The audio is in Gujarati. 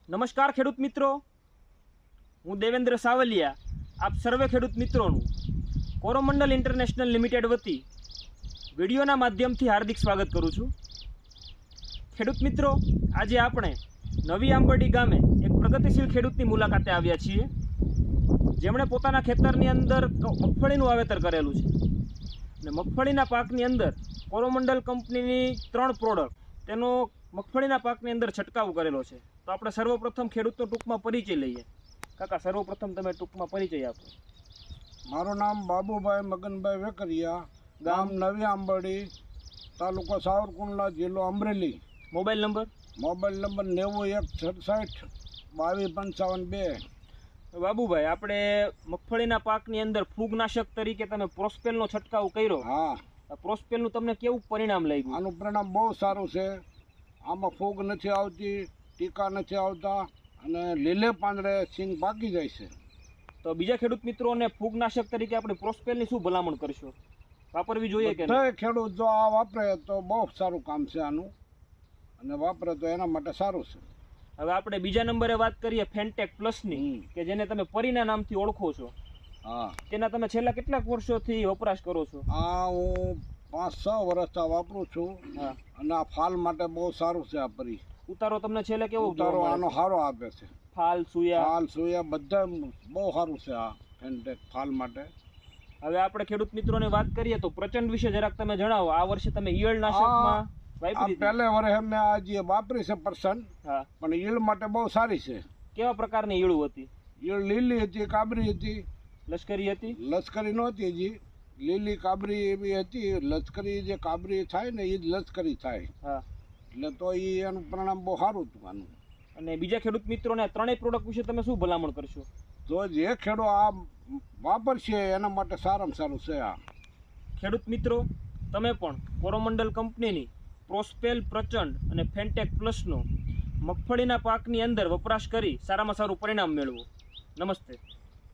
નમસ્કાર ખેડૂત મિત્રો, હું દેવેન્દ્ર સાવલિયા આપ સર્વે ખેડૂત મિત્રોનું કોરોમંડલ ઇન્ટરનેશનલ લિમિટેડ વતી વિડીયોના માધ્યમથી હાર્દિક સ્વાગત કરું છું। ખેડૂત મિત્રો, આજે આપણે નવી આંબરડી ગામે એક પ્રગતિશીલ ખેડૂતની મુલાકાતે આવ્યા છીએ, જેમણે પોતાના ખેતરની અંદર મગફળીનું વાવેતર કરેલું છે અને મગફળીના પાકની અંદર કોરોમંડલ કંપનીની 3 પ્રોડક્ટ તેનો મગફળીના પાકની અંદર છંટકાવ કરેલો છે। તો આપણે સર્વપ્રથમ ખેડૂતનો ટૂંકમાં પરિચય લઈએ। કાકા, સર્વપ્રથમ તમે ટૂંકમાં પરિચય આપો। મારું નામ બાબુભાઈ મગનભાઈ વેકરિયા, ગામ નવી આંબરડી, તાલુકો સાવરકુંડલા, જિલ્લો અમરેલી। મોબાઈલ નંબર 9167 2255 બાબુભાઈ, આપણે મગફળીના પાકની અંદર ફૂગનાશક તરીકે તમે પ્રોસ્પેલનો છંટકાવ કર્યો। હા, પ્રોસ્પેલનું તમને કેવું પરિણામ લાગ્યું? આનું પરિણામ બહુ સારું છે। આમાં ફૂગ નથી આવતી, ટીકા નથી આવતા અને લીલે પાંદડે સિંગ પાકી જાય છે। તો બીજા ખેડૂત મિત્રોને ફૂગનાશક તરીકે આપણે પ્રોસ્પેલની શું ભલામણ કરશો? વાપરવી જોઈએ કે બધા ખેડૂત જો આ વાપરે તો બહુ સારું કામ છે આનું, અને વાપરે તો એના માટે સારું છે। હવે આપણે બીજા નંબરે વાત કરીએ ફેન્ટેક પ્લસની, કે જેને તમે પરીના નામથી ઓળખો છો। હા, તેના તમે છેલ્લા કેટલાક વર્ષોથી વપરાશ કરો છો? આ હું 5-6 વર્ષથી વાપરું છું। હા, અને આ ફાલ માટે બહુ સારું છે। આ પરી ઉતારો તમને છેલ્લે કેવો ઉતારો આનો સારો આપે છે। ફાલ સુયા ફાલ સોયા બધા બહુ સારું છે આ ફેન્ટેક ફાલ માટે। હવે આપણે ખેડૂત મિત્રોની વાત કરીએ તો પ્રચંડ વિશે જરાક તમે જણાવો। આ વર્ષે તમે ઈયળનાશકમાં આ વાપરી હતી? પહેલે વર્ષે મેં આ જે વાપરી છે પરસન, હા, પણ ઈળ માટે બહુ સારી છે। કેવા પ્રકારની ઈળું હતી? ઈળ લીલી હતી, કાબરી હતી, લશ્કરી હતી? લશ્કરી નહોતી હજી, લીલી કાબરી એવી હતી। લશ્કરી જે કાબરી થાય ને એ જ લશ્કરી થાય, હા, એટલે તો એ એનું પરિણામ બહુ સારું હતું આનું। અને બીજા ખેડૂત મિત્રોને આ ત્રણેય પ્રોડક્ટ વિશે તમે શું ભલામણ કરશો? તો જે ખેડૂત આ વાપરશે એના માટે સારામાં સારું છે આ। ખેડૂત મિત્રો, તમે પણ કોરોમંડલ કંપનીની પ્રોસ્પેલ, પ્રચંડ અને ફેન્ટેક પ્લસનો મગફળીના પાકની અંદર વપરાશ કરી સારામાં સારું પરિણામ મેળવો। નમસ્તે।